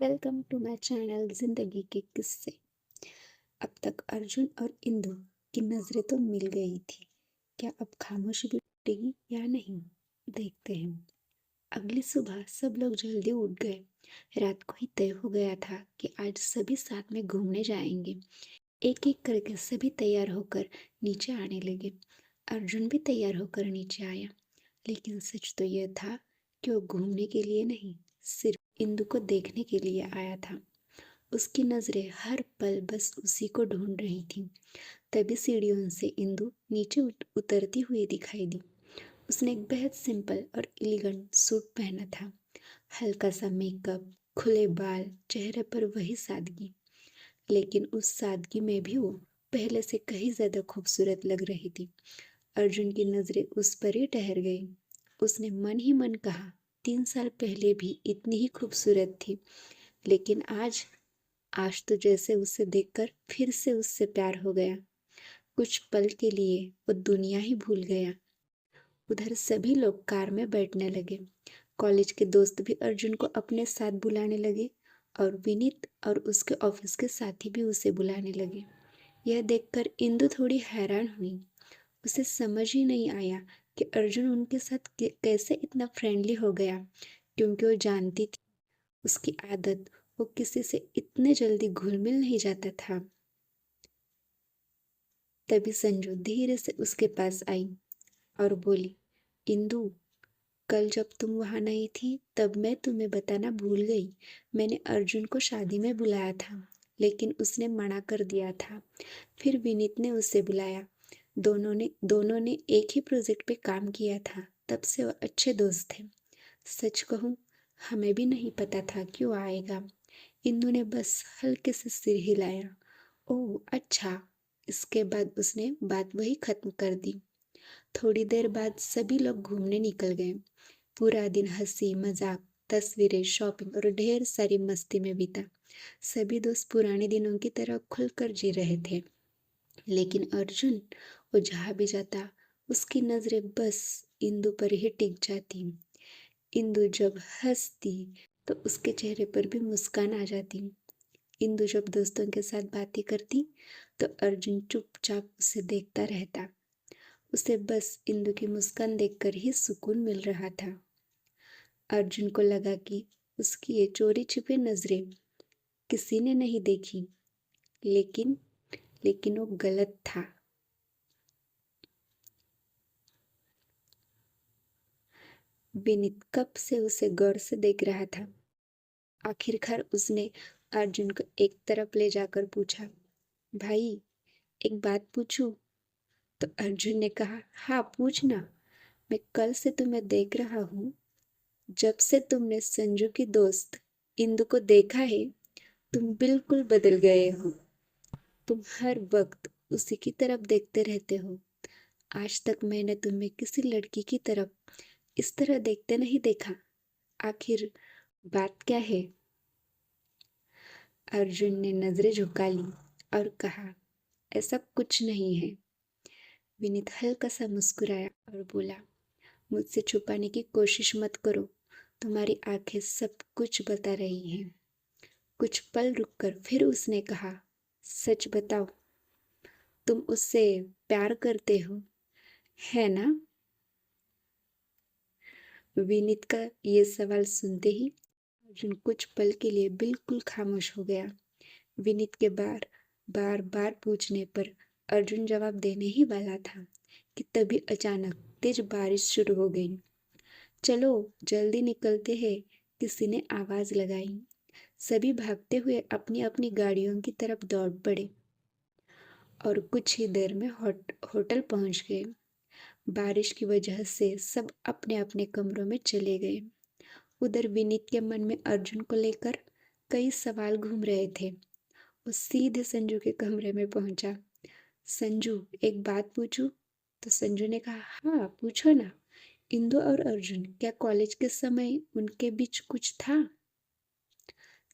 Welcome to my channel जिंदगी के किस्से। अब तक अर्जुन और इंदु की नजरें तो मिल गई थी। क्या अब खामोशी भी टूटेगी या नहीं, देखते हैं। अगली सुबह सब लोग जल्दी उठ गए। रात को ही तय हो गया था कि आज सभी साथ में घूमने जाएंगे। एक एक करके सभी तैयार होकर नीचे आने लगे। अर्जुन भी तैयार होकर नीचे आया, लेकिन सच तो यह था कि वो घूमने के लिए नहीं, सिर्फ इंदु को देखने के लिए आया था। उसकी नजरें हर पल बस उसी को ढूंढ रही थीं। तभी सीढ़ियों से इंदु नीचे उतरती हुई दिखाई दी। उसने एक बेहद सिंपल और एलिगेंट सूट पहना था। हल्का सा मेकअप, खुले बाल, चेहरे पर वही सादगी। लेकिन उस सादगी में भी वो पहले से कहीं ज्यादा खूबसूरत लग रही थी। अर्जुन की नजरें उस पर ही ठहर गई। उसने मन ही मन कहा, 3 साल पहले भी इतनी ही खूबसूरत थी, लेकिन आज आज तो जैसे उसे देखकर फिर से उससे प्यार हो गया। कुछ पल के लिए वो दुनिया ही भूल गया। उधर सभी लोग कार में बैठने लगे। कॉलेज के दोस्त भी अर्जुन को अपने साथ बुलाने लगे और विनीत और उसके ऑफिस के साथी भी उसे बुलाने लगे। यह देखकर इंदु थोड़ी हैरान हुई। उसे समझ ही नहीं आया कि अर्जुन उनके साथ कैसे इतना फ्रेंडली हो गया, क्योंकि वो जानती थी उसकी आदत, वो किसी से इतने जल्दी घुल मिल नहीं जाता था। तभी संजू धीरे से उसके पास आई और बोली, इंदु, कल जब तुम वहां नहीं थी तब मैं तुम्हें बताना भूल गई। मैंने अर्जुन को शादी में बुलाया था, लेकिन उसने मना कर दिया था। फिर विनीत ने उसे बुलाया। दोनों ने एक ही प्रोजेक्ट पे काम किया था। तब से वो अच्छे दोस्त थे। सच कहूँ, हमें भी नहीं पता था कि वो आएगा। इंदु ने बस हल्के से सिर हिलाया। ओह अच्छा। इसके बाद उसने बात वही खत्म कर दी। थोड़ी देर बाद सभी लोग घूमने निकल गए। पूरा दिन हंसी मजाक, तस्वीरें, शॉपिंग और ढेर सारी मस्ती में बीता। सभी दोस्त पुराने दिनों की तरह खुलकर जी रहे थे। लेकिन अर्जुन, वो जहाँ भी जाता उसकी नजरें बस इंदु पर ही टिक जाती। इंदु जब हंसती तो उसके चेहरे पर भी मुस्कान आ जाती। इंदु जब दोस्तों के साथ बातें करती तो अर्जुन चुपचाप उसे देखता रहता। उसे बस इंदु की मुस्कान देखकर ही सुकून मिल रहा था। अर्जुन को लगा कि उसकी ये चोरी छिपे नजरें किसी ने नहीं देखी, लेकिन लेकिन वो गलत था। विनीत कब से उसे गौर से देख रहा था। आखिरकार उसने अर्जुन को एक तरफ ले जाकर पूछा, भाई, एक बात पूछूं? तो अर्जुन ने कहा, हाँ पूछना। मैं कल से तुम्हें देख रहा हूँ। जब से तुमने संजू की दोस्त इंदु को देखा है, तुम बिल्कुल बदल गए हो। तुम हर वक्त उसी की तरफ देखते रहते हो। आज तक मैंने तुम्हें किसी लड़की की तरफ इस तरह देखते नहीं देखा। आखिर बात क्या है? अर्जुन ने नजरें झुका ली और कहा, ऐसा कुछ नहीं है। विनीत हल्का सा मुस्कुराया और बोला, मुझसे छुपाने की कोशिश मत करो। तुम्हारी आंखें सब कुछ बता रही हैं। कुछ पल रुककर फिर उसने कहा, सच बताओ, तुम उससे प्यार करते हो, है ना? विनीत का ये सवाल सुनते ही अर्जुन कुछ पल के लिए बिल्कुल खामोश हो गया। विनीत के बार बार बार पूछने पर अर्जुन जवाब देने ही वाला था कि तभी अचानक तेज बारिश शुरू हो गई। चलो जल्दी निकलते हैं, किसी ने आवाज लगाई। सभी भागते हुए अपनी अपनी गाड़ियों की तरफ दौड़ पड़े और कुछ ही देर में होटल पहुंच गए। बारिश की वजह से सब अपने अपने कमरों में चले गए। उधर विनीत के मन में अर्जुन को लेकर कई सवाल घूम रहे थे। वो सीधे संजू के कमरे में पहुंचा। संजू, एक बात पूछूं? तो संजू ने कहा, हाँ पूछो ना। इंदु और अर्जुन, क्या कॉलेज के समय उनके बीच कुछ था?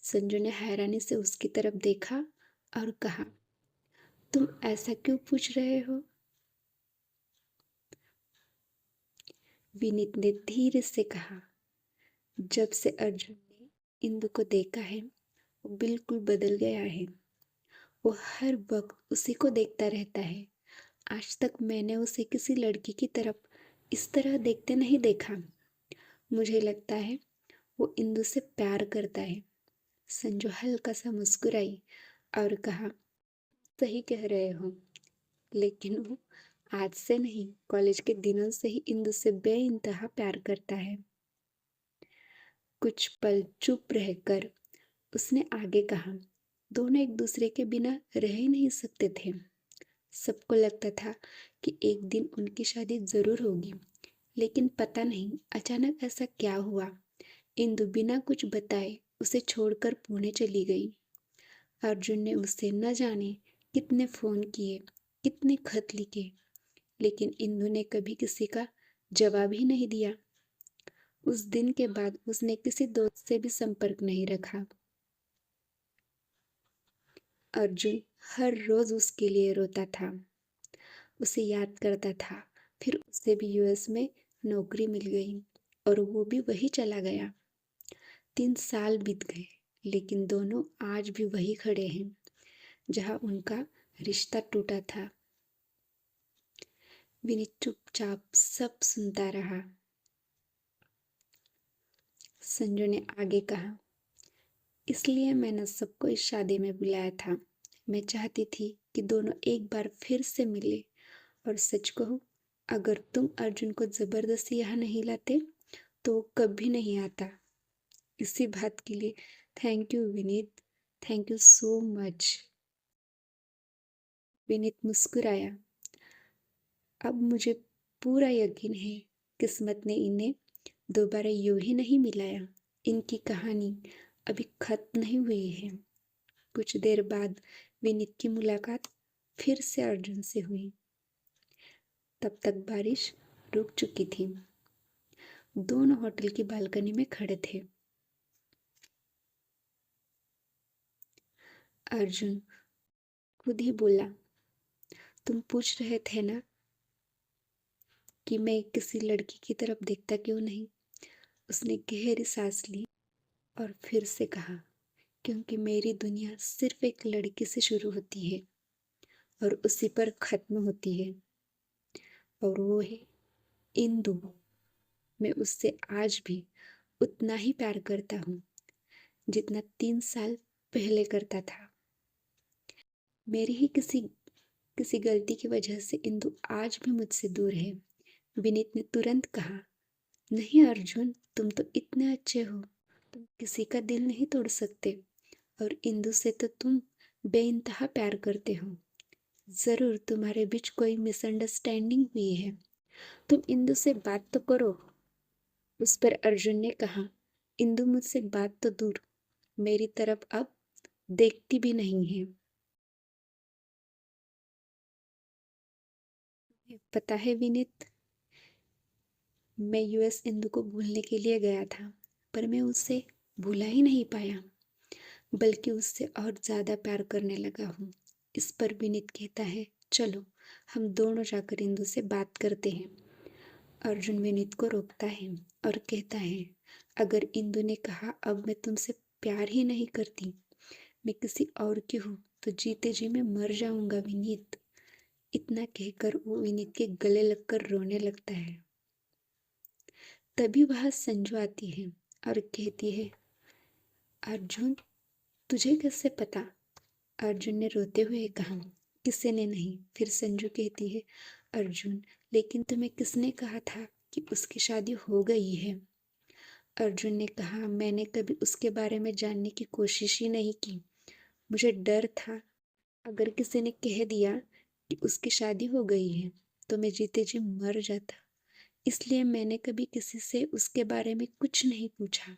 संजू ने हैरानी से उसकी तरफ देखा और कहा, तुम ऐसा क्यों पूछ रहे हो? विनीत ने धीरे से कहा, जब से अर्जुन ने इंदु को देखा है वो बिल्कुल बदल गया है। वो हर वक्त उसी को देखता रहता है। आज तक मैंने उसे किसी लड़की की तरफ इस तरह देखते नहीं देखा। मुझे लगता है वो इंदु से प्यार करता है। संजू हल्का सा मुस्कुराई और कहा, सही कह रहे हो, लेकिन वो आज से नहीं, कॉलेज के दिनों से ही इंदु से बेइंतहा प्यार करता है। कुछ पल चुप रहकर उसने आगे कहा, दोनों एक दूसरे के बिना रह ही नहीं सकते थे। सबको लगता था कि एक दिन उनकी शादी जरूर होगी, लेकिन पता नहीं अचानक ऐसा क्या हुआ। इंदु बिना कुछ बताए उसे छोड़कर पुणे चली गई। अर्जुन ने उसे न जाने कितने फोन किए, कितने खत लिखे, लेकिन इंदु ने कभी किसी का जवाब ही नहीं दिया। उस दिन के बाद उसने किसी दोस्त से भी संपर्क नहीं रखा। अर्जुन हर रोज उसके लिए रोता था, उसे याद करता था। फिर उसे भी यूएस में नौकरी मिल गई और वो भी वही चला गया। 3 साल बीत गए, लेकिन दोनों आज भी वही खड़े हैं जहां उनका रिश्ता टूटा था। विनीत चुपचाप सब सुनता रहा। संजू ने आगे कहा, इसलिए मैंने सबको इस शादी में बुलाया था। मैं चाहती थी कि दोनों एक बार फिर से मिले। और सच कहूं, अगर तुम अर्जुन को जबरदस्ती यहाँ नहीं लाते तो वो कभी नहीं आता। इसी बात के लिए thank you Vineet, thank you so much. Vineet मुस्कुराया। अब मुझे पूरा यकीन है किस्मत ने इन्हें दोबारा यूं ही नहीं मिलाया। इनकी कहानी अभी खत्म नहीं हुई है। कुछ देर बाद विनीत की मुलाकात फिर से अर्जुन से हुई। तब तक बारिश रुक चुकी थी। दोनों होटल की बालकनी में खड़े थे। अर्जुन खुद ही बोला, तुम पूछ रहे थे ना कि मैं किसी लड़की की तरफ देखता क्यों नहीं। उसने गहरी सांस ली और फिर से कहा, क्योंकि मेरी दुनिया सिर्फ एक लड़की से शुरू होती है और उसी पर खत्म होती है, और वो है इंदु। मैं उससे आज भी उतना ही प्यार करता हूँ जितना 3 साल पहले करता था। मेरी ही किसी किसी गलती की वजह से इंदु आज भी मुझसे दूर है। विनीत ने तुरंत कहा, नहीं अर्जुन, तुम तो इतने अच्छे हो, तुम किसी का दिल नहीं तोड़ सकते। और इंदु से तो तुम बेइंतहा प्यार करते हो। जरूर तुम्हारे बीच कोई मिसअंडरस्टैंडिंग हुई है। तुम इंदु से बात तो करो। उस पर अर्जुन ने कहा, इंदु मुझसे बात तो दूर, मेरी तरफ अब देखती भी नहीं है। पता है विनीत, मैं यूएस इंदु को भूलने के लिए गया था, पर मैं उसे भूला ही नहीं पाया, बल्कि उससे और ज्यादा प्यार करने लगा हूँ। इस पर विनीत कहता है, चलो हम दोनों जाकर इंदु से बात करते हैं। अर्जुन विनीत को रोकता है और कहता है, अगर इंदु ने कहा अब मैं तुमसे प्यार ही नहीं करती, मैं किसी और की हूँ, तो जीते जी मैं मर जाऊंगा विनीत। इतना कहकर वो विनीत के गले लगकर रोने लगता है। तभी वहां संजू आती है और कहती है, अर्जुन तुझे कैसे पता? अर्जुन ने रोते हुए कहा, किसी ने नहीं। फिर संजू कहती है, अर्जुन लेकिन तुम्हें किसने कहा था कि उसकी शादी हो गई है? अर्जुन ने कहा, मैंने कभी उसके बारे में जानने की कोशिश ही नहीं की। मुझे डर था अगर किसी ने कह दिया कि उसकी शादी हो गई है तो मैं जीते जी मर जाता। इसलिए मैंने कभी किसी से उसके बारे में कुछ नहीं पूछा।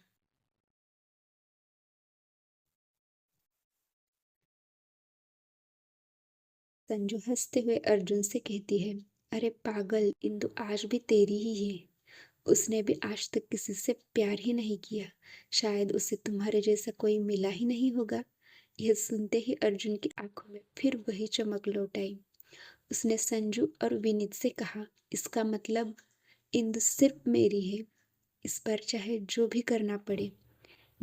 संजू हंसते हुए अर्जुन से कहती है, अरे पागल, इंदु आज भी तेरी ही है। उसने भी आज तक किसी से प्यार ही नहीं किया। शायद उसे तुम्हारे जैसा कोई मिला ही नहीं होगा। यह सुनते ही अर्जुन की आंखों में फिर वही चमक लौट आई। उसने संजू और विनीत से कहा, इसका मतलब इंदु सिर्फ मेरी है। इस पर चाहे जो भी करना पड़े,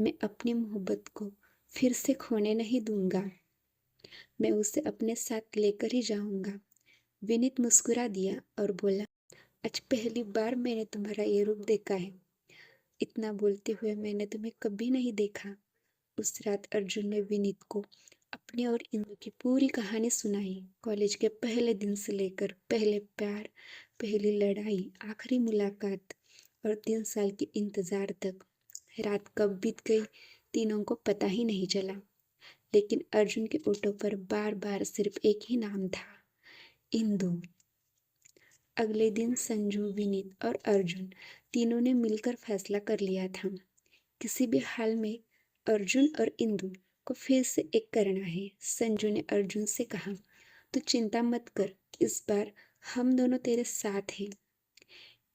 मैं अपनी मोहब्बत को फिर से खोने नहीं दूंगा। मैं उसे अपने साथ लेकर ही जाऊंगा। विनीत मुस्कुरा दिया और बोला, आज पहली बार मैंने तुम्हारा ये रूप देखा है। इतना बोलते हुए मैंने तुम्हें कभी नहीं देखा। उस रात अर्जुन ने विनीत को अपनी और इंदु की पूरी कहानी सुनाई। कॉलेज के पहले दिन से लेकर पहले प्यार, पहली लड़ाई, आखिरी मुलाकात और 3 साल के इंतजार तक। रात कब बीत गई तीनों को पता ही नहीं चला। लेकिन अर्जुन के ओठों पर बार बार सिर्फ एक ही नाम था, इंदु। अगले दिन संजू, विनीत और अर्जुन तीनों ने मिलकर फैसला कर लिया था, किसी भी हाल में अर्जुन और इंदु को फिर से एक करना है। संजू ने अर्जुन से कहा, तू चिंता मत कर, इस बार हम दोनों तेरे साथ हैं।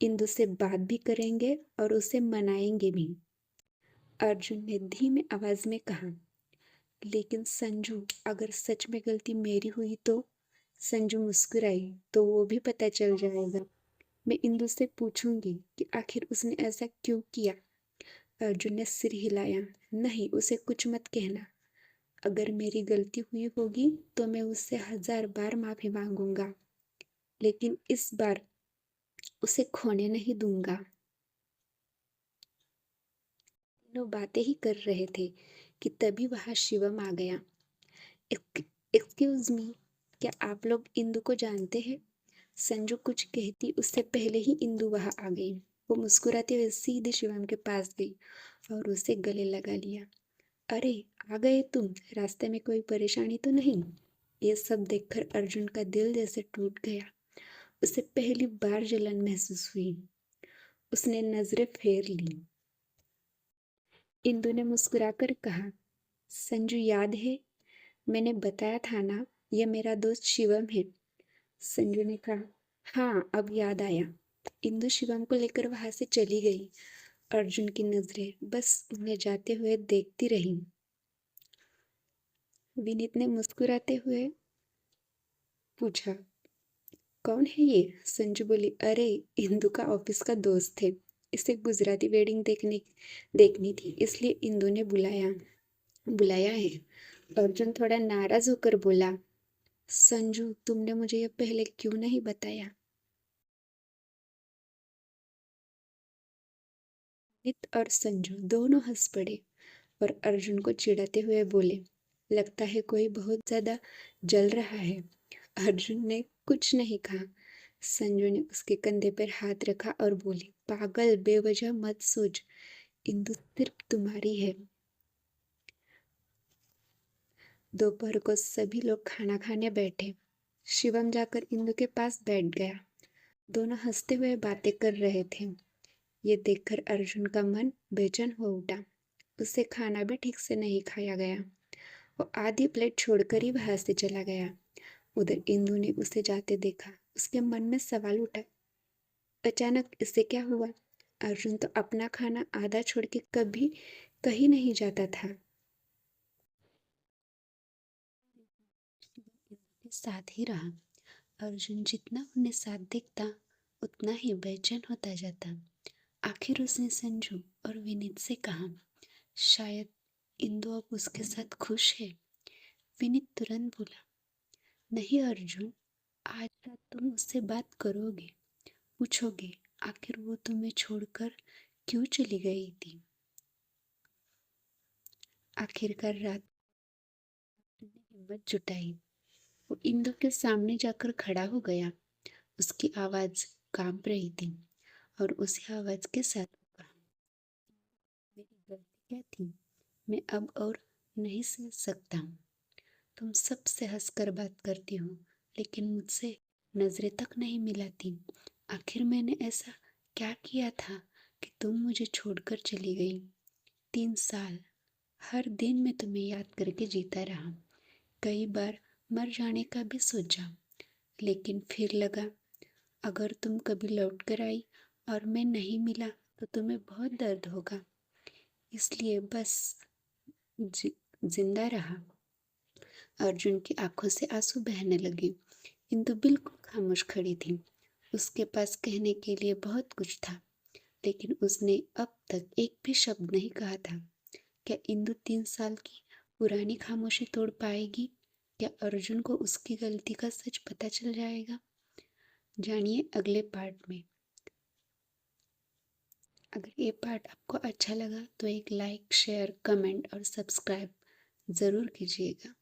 इंदु से बात भी करेंगे और उसे मनाएंगे भी। अर्जुन ने धीमे आवाज में कहा, लेकिन संजू, अगर सच में गलती मेरी हुई तो? संजू मुस्कुराई, तो वो भी पता चल जाएगा। मैं इंदु से पूछूंगी कि आखिर उसने ऐसा क्यों किया। अर्जुन ने सिर हिलाया, नहीं, उसे कुछ मत कहना। अगर मेरी गलती हुई होगी तो मैं उससे 1000 बार माफी मांगूंगा, लेकिन इस बार उसे खोने नहीं दूंगा। तीनों बातें ही कर रहे थे कि तभी वहां शिवम आ गया। एक्सक्यूज मी, क्या आप लोग इंदु को जानते हैं? संजू कुछ कहती उससे पहले ही इंदु वहां आ गई। वो मुस्कुराते हुए सीधे शिवम के पास गई और उसे गले लगा लिया। अरे, आ गए तुम, रास्ते में कोई परेशानी तो नहीं? ये सब देखकर अर्जुन का दिल जैसे टूट गया। उसे पहली बार जलन महसूस हुई। उसने नजरें फेर ली। इंदु ने मुस्कुराकर कहा, संजू याद है, मैंने बताया था ना, यह मेरा दोस्त शिवम है। संजू ने कहा, हाँ, अब याद आया। इंदु शिवम को लेकर वहां से चली गई। अर्जुन की नजरें बस उन्हें जाते हुए देखती रहीं। विनीत ने मुस्कुराते हुए पूछा, कौन है ये? संजू बोली, अरे, इंदु का ऑफिस का दोस्त है। इसे गुजराती वेडिंग देखनी थी, इसलिए इंदु ने बुलाया है। अर्जुन थोड़ा नाराज होकर बोला, संजू, तुमने मुझे यह पहले क्यों नहीं बताया? विनीत और संजू दोनों हंस पड़े और अर्जुन को चिढ़ाते हुए बोले, लगता है कोई बहुत ज्यादा जल रहा है। अर्जुन ने कुछ नहीं कहा। संजू ने उसके कंधे पर हाथ रखा और बोली, पागल, बेवजह मत सोच, इंदु सिर्फ तुम्हारी है। दोपहर को सभी लोग खाना खाने बैठे। शिवम जाकर इंदु के पास बैठ गया। दोनों हंसते हुए बातें कर रहे थे। ये देखकर अर्जुन का मन बेचैन हो उठा। उसे खाना भी ठीक से नहीं खाया गया। वो आधी प्लेट छोड़कर ही वहां से चला गया। उधर इंदु ने उसे जाते देखा। उसके मन में सवाल उठा, अचानक इसे क्या हुआ? अर्जुन तो अपना खाना आधा छोड़ के कभी कहीं नहीं जाता था। के साथ ही रहा। अर्जुन जितना उन्हें साथ देखता उतना ही बेचैन होता जाता। आखिर उसने संजू और विनीत से कहा, शायद इंदु अब उसके साथ खुश है। विनीत तुरंत बोला, नहीं अर्जुन, आज रात तुम उससे बात करोगे, पूछोगे आखिर वो तुम्हें छोड़कर क्यों चली गई थी। आखिरकार रात ने हिम्मत जुटाई। वो इंदु के सामने जाकर खड़ा हो गया। उसकी आवाज कांप रही थी और उसी आवाज के साथ वो कहा, मेरी गलती क्या थी? मैं अब और नहीं सह सकता हूँ। तुम सबसे हंसकर बात करती हो, लेकिन मुझसे नजरें तक नहीं मिलाती। आखिर मैंने ऐसा क्या किया था कि तुम मुझे छोड़कर चली गई? 3 साल हर दिन मैं तुम्हें याद करके जीता रहा। कई बार मर जाने का भी सोचा, लेकिन फिर लगा अगर तुम कभी लौट कर आई और मैं नहीं मिला तो तुम्हें बहुत दर्द होगा, इसलिए बस जिंदा रहा। अर्जुन की आंखों से आंसू बहने लगे। इंदु बिल्कुल खामोश खड़ी थी। उसके पास कहने के लिए बहुत कुछ था, लेकिन उसने अब तक एक भी शब्द नहीं कहा था। क्या इंदु 3 साल की पुरानी खामोशी तोड़ पाएगी? क्या अर्जुन को उसकी गलती का सच पता चल जाएगा? जानिए अगले पार्ट में। अगर ये पार्ट आपको अच्छा लगा तो एक लाइक, शेयर, कमेंट और सब्सक्राइब ज़रूर कीजिएगा।